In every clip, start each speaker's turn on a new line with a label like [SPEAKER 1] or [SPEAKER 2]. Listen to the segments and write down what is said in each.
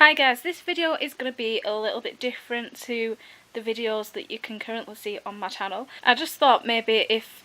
[SPEAKER 1] Hi guys, this video is going to be a little bit different to the videos that you can currently see on my channel. I just thought maybe if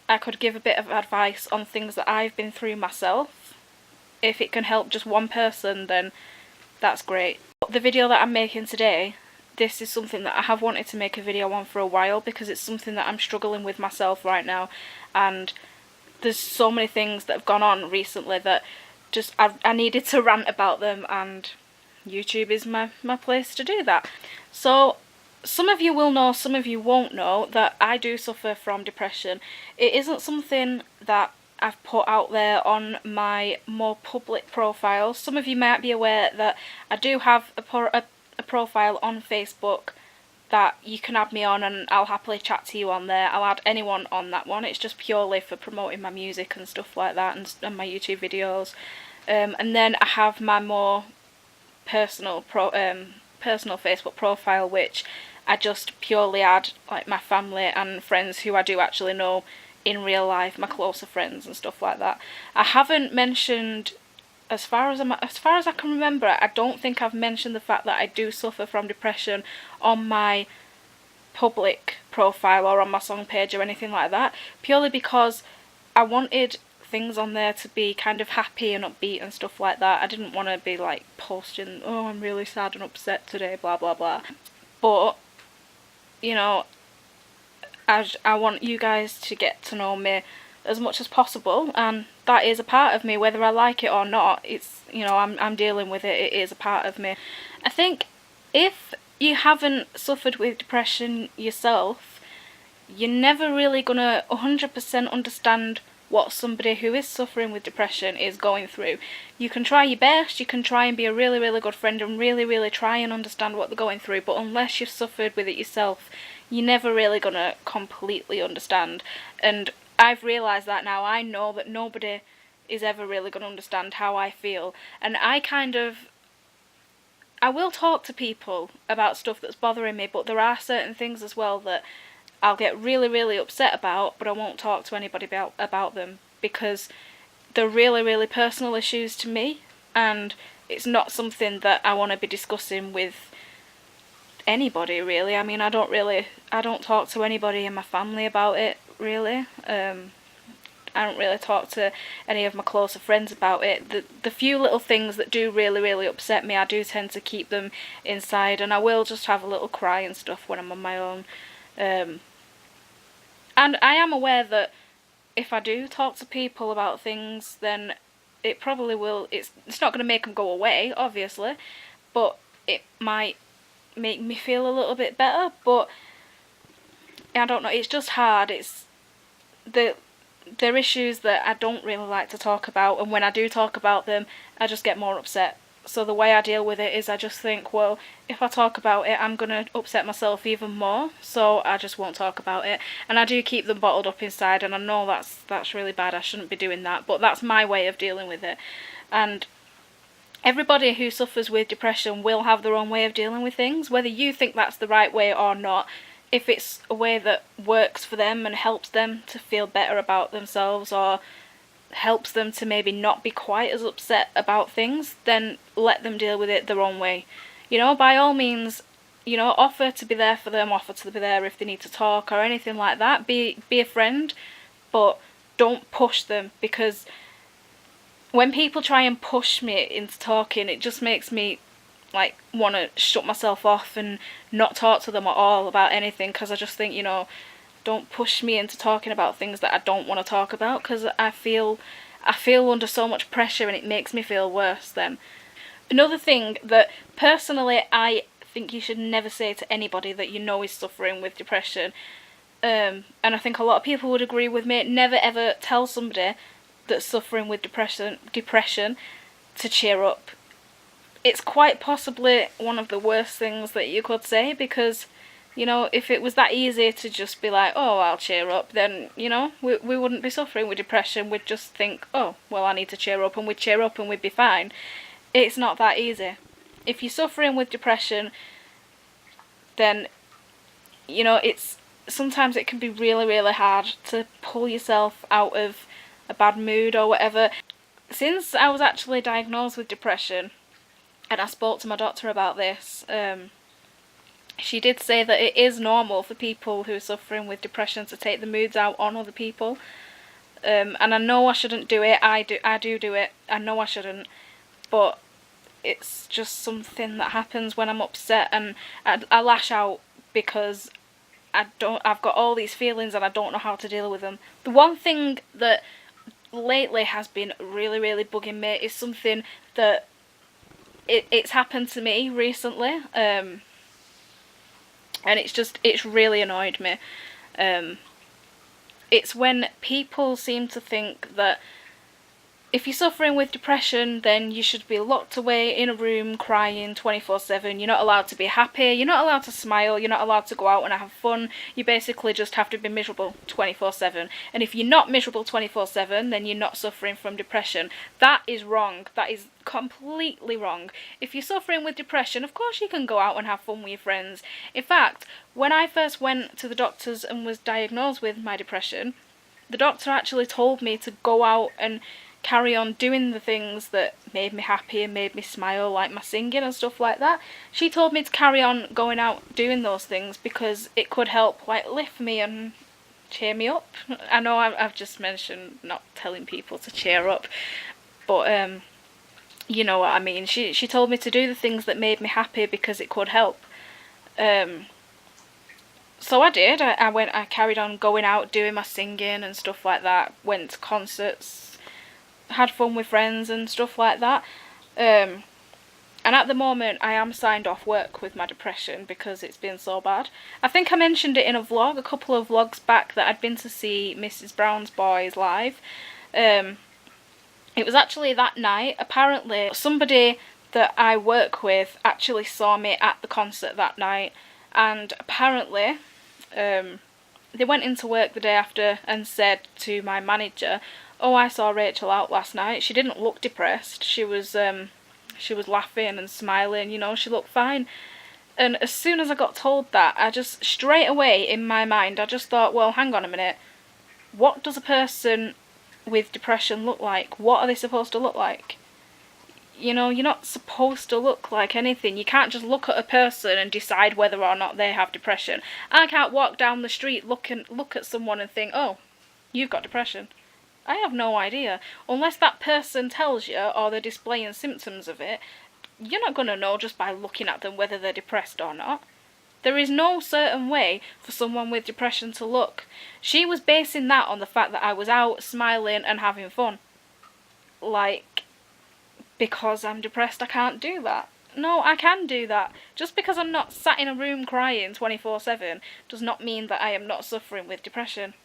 [SPEAKER 1] I could give a bit of advice on things that I've been through myself, if it can help just one person, then that's great. The video that I'm making today, this is something that I have wanted to make a video on for a while because it's something that I'm struggling with myself right now, and there's so many things that have gone on recently that just I needed to rant about them, and YouTube is my place to do that. So some of you will know, some of you won't know, that I do suffer from depression. It isn't something that I've put out there on my more public profile. Some of you might be aware that I do have a profile on Facebook that you can add me on, and I'll happily chat to you on there. I'll add anyone on that one. It's just purely for promoting my music and stuff like that, and my YouTube videos. And then I have my more personal Facebook profile, which I just purely add like my family and friends who I do actually know in real life, my closer friends and stuff like that. I haven't mentioned, as far as I can remember, I don't think I've mentioned the fact that I do suffer from depression on my public profile or on my song page or anything like that, purely because I wanted things on there to be kind of happy and upbeat and stuff like that. I didn't want to be like posting, oh, I'm really sad and upset today, blah blah blah. But you know, I want you guys to get to know me as much as possible, and that is a part of me, whether I like it or not. It's, you know, I'm dealing with it. It is a part of me. I think if you haven't suffered with depression yourself, you're never really gonna 100% understand what somebody who is suffering with depression is going through. You can try your best, you can try and be a really, really good friend and really try and understand what they're going through, but unless you've suffered with it yourself, you're never really gonna completely understand. And I've realised that now. I know that nobody is ever really gonna understand how I feel, and I will talk to people about stuff that's bothering me, but there are certain things as well that I'll get really upset about, but I won't talk to anybody about them because they're really personal issues to me, and it's not something that I want to be discussing with anybody really. I mean, I don't talk to anybody in my family about it really. I don't really talk to any of my closer friends about it. The few little things that do really upset me, I do tend to keep them inside, and I will just have a little cry and stuff when I'm on my own. And I am aware that if I do talk to people about things, then it probably will, it's not going to make them go away, obviously, but it might make me feel a little bit better. But I don't know, it's just hard. It's they're issues that I don't really like to talk about, and when I do talk about them, I just get more upset. So the way I deal with it is I just think, well, if I talk about it, I'm going to upset myself even more, so I just won't talk about it. And I do keep them bottled up inside, and I know that's really bad. I shouldn't be doing that, but that's my way of dealing with it. And everybody who suffers with depression will have their own way of dealing with things, whether you think that's the right way or not. If it's a way that works for them and helps them to feel better about themselves, or helps them to maybe not be quite as upset about things, then let them deal with it their own way. You know, by all means, you know, offer to be there for them, offer to be there if they need to talk or anything like that. Be a friend, but don't push them, because when people try and push me into talking, it just makes me like want to shut myself off and not talk to them at all about anything, because I just think, you know, don't push me into talking about things that I don't want to talk about, because I feel under so much pressure, and it makes me feel worse then. Another thing that personally I think you should never say to anybody that you know is suffering with depression, and I think a lot of people would agree with me, never ever tell somebody that's suffering with depression to cheer up. It's quite possibly one of the worst things that you could say, because, you know, if it was that easy to just be like, oh, I'll cheer up, then, you know, we wouldn't be suffering with depression. We'd just think, oh, well, I need to cheer up, and we'd cheer up and we'd be fine. It's not that easy. If you're suffering with depression, then, you know, sometimes it can be really hard to pull yourself out of a bad mood or whatever. Since I was actually diagnosed with depression, and I spoke to my doctor about this. She did say that it is normal for people who are suffering with depression to take the moods out on other people. And I know I shouldn't do it. I do it. I know I shouldn't. But it's just something that happens when I'm upset, and I lash out because I've got all these feelings and I don't know how to deal with them. The one thing that lately has been really, really bugging me is something that it's happened to me recently. And it's really annoyed me. It's when people seem to think that if you're suffering with depression, then you should be locked away in a room crying 24/7. You're not allowed to be happy, you're not allowed to smile, you're not allowed to go out and have fun. You basically just have to be miserable 24/7. And if you're not miserable 24/7, then you're not suffering from depression. That is wrong. That is completely wrong. If you're suffering with depression, of course you can go out and have fun with your friends. In fact, when I first went to the doctors and was diagnosed with my depression, the doctor actually told me to go out and carry on doing the things that made me happy and made me smile, like my singing and stuff like that. She told me to carry on going out doing those things because it could help, like, lift me and cheer me up. I know I've just mentioned not telling people to cheer up, but you know what I mean. She told me to do the things that made me happy because it could help. So I did. I carried on going out doing my singing and stuff like that. Went to concerts, had fun with friends and stuff like that. And at the moment I am signed off work with my depression because it's been so bad. I think I mentioned it in a vlog, a couple of vlogs back, that I'd been to see Mrs. Brown's Boys live. It was actually that night. Apparently somebody that I work with actually saw me at the concert that night, and apparently they went into work the day after and said to my manager, "Oh, I saw Rachel out last night. She didn't look depressed. She was laughing and smiling, you know, she looked fine." And as soon as I got told that, I just, straight away in my mind, I just thought, well, hang on a minute. What does a person with depression look like? What are they supposed to look like? You know, you're not supposed to look like anything. You can't just look at a person and decide whether or not they have depression. I can't walk down the street, look at someone and think, oh, you've got depression. I have no idea. Unless that person tells you or they're displaying symptoms of it, you're not going to know just by looking at them whether they're depressed or not. There is no certain way for someone with depression to look. She was basing that on the fact that I was out smiling and having fun. Like, because I'm depressed I can't do that. No, I can do that. Just because I'm not sat in a room crying 24/7 does not mean that I am not suffering with depression.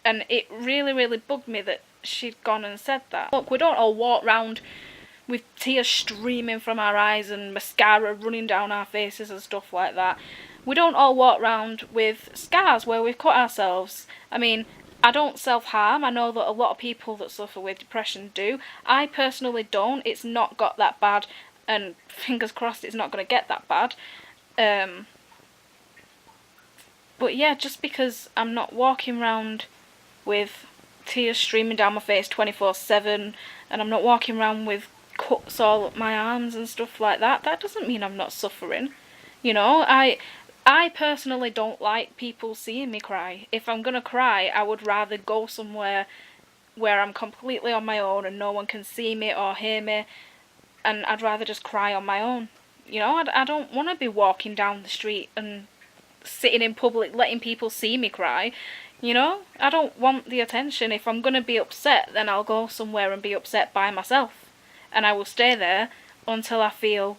[SPEAKER 1] And it really, really bugged me that she'd gone and said that. Look, we don't all walk round with tears streaming from our eyes and mascara running down our faces and stuff like that. We don't all walk round with scars where we've cut ourselves. I mean, I don't self-harm. I know that a lot of people that suffer with depression do. I personally don't. It's not got that bad, and fingers crossed it's not going to get that bad. But yeah, just because I'm not walking around with tears streaming down my face 24/7, and I'm not walking around with cuts all up my arms and stuff like that, that doesn't mean I'm not suffering. You know, I personally don't like people seeing me cry. If I'm gonna cry, I would rather go somewhere where I'm completely on my own and no one can see me or hear me, and I'd rather just cry on my own. You know, I don't want to be walking down the street and sitting in public letting people see me cry. You know, I don't want the attention. If I'm going to be upset, then I'll go somewhere and be upset by myself. And I will stay there until I feel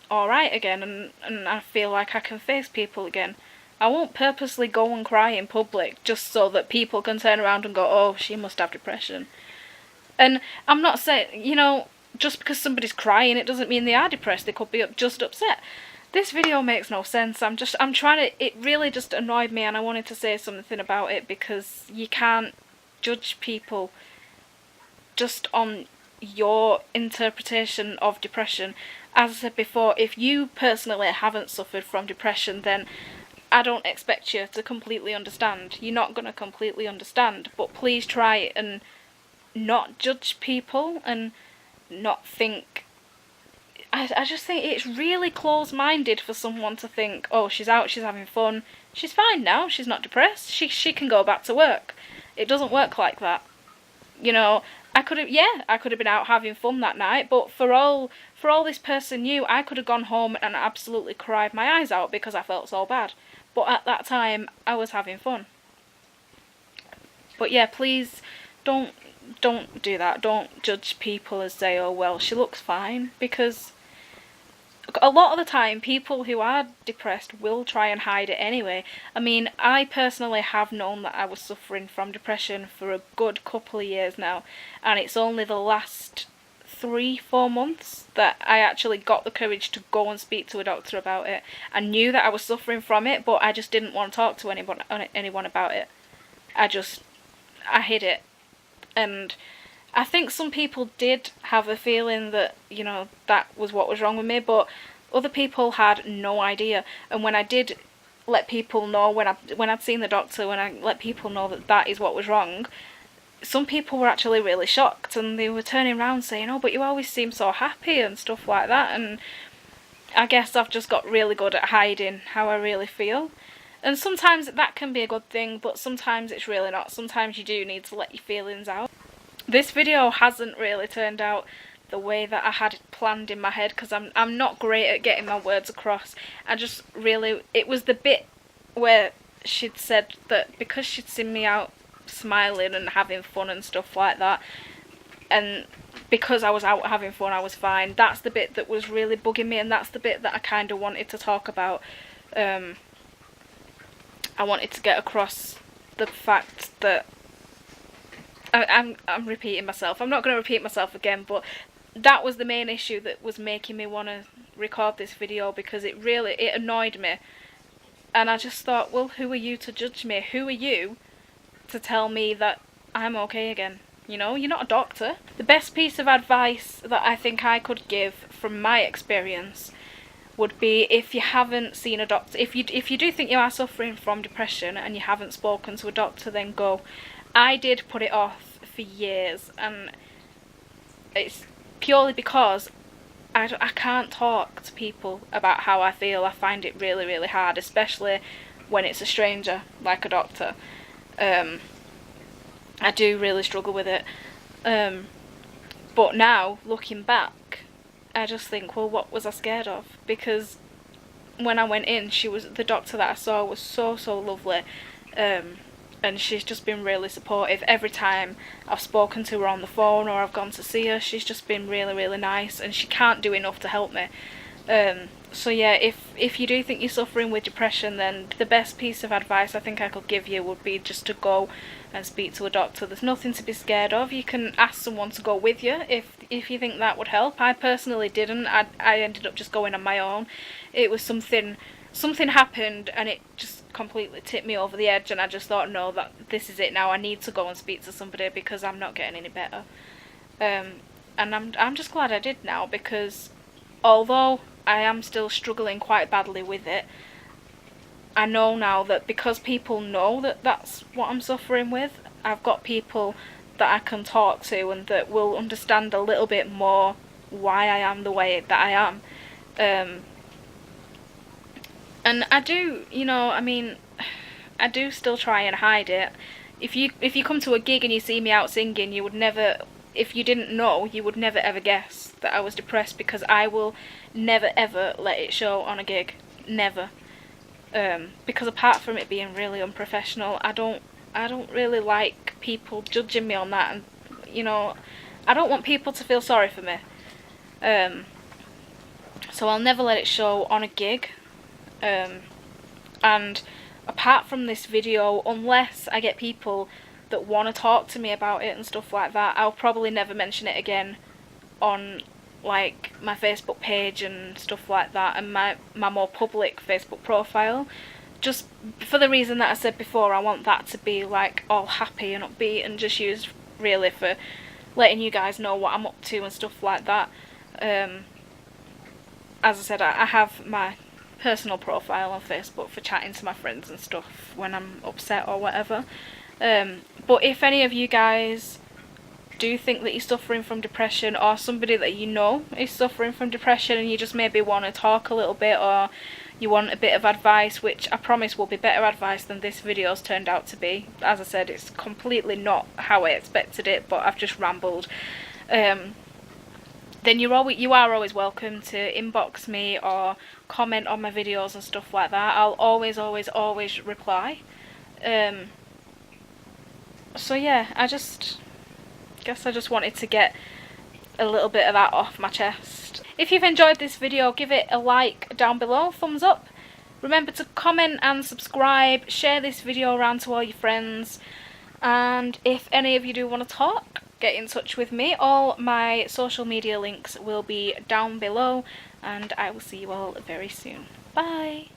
[SPEAKER 1] alright again and I feel like I can face people again. I won't purposely go and cry in public just so that people can turn around and go, oh, she must have depression. And I'm not saying, you know, just because somebody's crying, it doesn't mean they are depressed. They could be just upset. This video makes no sense. I'm trying to, it really just annoyed me and I wanted to say something about it because you can't judge people just on your interpretation of depression. As I said before, if you personally haven't suffered from depression, then I don't expect you to completely understand. You're not going to completely understand, but please try and not judge people and not think I just think it's really close-minded for someone to think, oh, she's out, she's having fun, she's fine now, she's not depressed, she can go back to work. It doesn't work like that. You know, I could have been out having fun that night, but for all this person knew, I could have gone home and absolutely cried my eyes out because I felt so bad. But at that time, I was having fun. But yeah, please don't do that. Don't judge people as say, oh well, she looks fine, because a lot of the time people who are depressed will try and hide it anyway. I mean, I personally have known that I was suffering from depression for a good couple of years now, and it's only the last 3-4 months that I actually got the courage to go and speak to a doctor about it. I knew that I was suffering from it, but I just didn't want to talk to anyone about it. I hid it. And I think some people did have a feeling that, you know, that was what was wrong with me, but other people had no idea. And when I did let people know, when I'd seen the doctor, when I let people know that that is what was wrong, some people were actually really shocked, and they were turning around saying, oh, but you always seem so happy and stuff like that. And I guess I've just got really good at hiding how I really feel. And sometimes that can be a good thing, but sometimes it's really not. Sometimes you do need to let your feelings out. This video hasn't really turned out the way that I had planned in my head, because I'm not great at getting my words across. It was the bit where she'd said that because she'd seen me out smiling and having fun and stuff like that, and because I was out having fun, I was fine. That's the bit that was really bugging me, and that's the bit that I kind of wanted to talk about. I wanted to get across the fact that I'm repeating myself. I'm not going to repeat myself again, but that was the main issue that was making me want to record this video, because it annoyed me. And I just thought, well, who are you to judge me? Who are you to tell me that I'm okay again? You know, you're not a doctor. The best piece of advice that I think I could give from my experience would be, if you haven't seen a doctor, if you do think you are suffering from depression and you haven't spoken to a doctor, then go. I did put it off for years, and it's purely because I can't talk to people about how I feel. I find it really, really hard, especially when it's a stranger, like a doctor. I do really struggle with it. But now, looking back, I just think, well, what was I scared of? Because when I went in, the doctor that I saw was so lovely. And she's just been really supportive. Every time I've spoken to her on the phone or I've gone to see her, she's just been really, really nice, and she can't do enough to help me. So yeah, if you do think you're suffering with depression, then the best piece of advice I think I could give you would be just to go and speak to a doctor. There's nothing to be scared of. You can ask someone to go with you if you think that would help. I personally didn't. I ended up just going on my own. It was something happened, and it just completely tipped me over the edge, and I just thought, no, that this is it now. I need to go and speak to somebody, because I'm not getting any better. And I'm just glad I did now, because although I am still struggling quite badly with it, I know now that because people know that that's what I'm suffering with, I've got people that I can talk to and that will understand a little bit more why I am the way that I am. And I do, you know, I mean, I do still try and hide it. If you come to a gig and you see me out singing, you would never, if you didn't know, you would never ever guess that I was depressed, because I will never ever let it show on a gig. Never. Because apart from it being really unprofessional, I don't really like people judging me on that, and you know, I don't want people to feel sorry for me. So I'll never let it show on a gig. And apart from this video, unless I get people that want to talk to me about it and stuff like that, I'll probably never mention it again on like my Facebook page and stuff like that, and my more public Facebook profile, just for the reason that I said before. I want that to be like all happy and upbeat, and just used really for letting you guys know what I'm up to and stuff like that. As I said, I have my personal profile on Facebook for chatting to my friends and stuff when I'm upset or whatever. But if any of you guys do think that you're suffering from depression, or somebody that you know is suffering from depression, and you just maybe want to talk a little bit, or you want a bit of advice, which I promise will be better advice than this video's turned out to be. As I said, it's completely not how I expected it, but I've just rambled. Then you are always welcome to inbox me or comment on my videos and stuff like that. I'll always reply. So yeah, I guess I just wanted to get a little bit of that off my chest. If you've enjoyed this video, give it a like down below, thumbs up. Remember to comment and subscribe, share this video around to all your friends, and if any of you do want to talk, get in touch with me. All my social media links will be down below, and I will see you all very soon. Bye!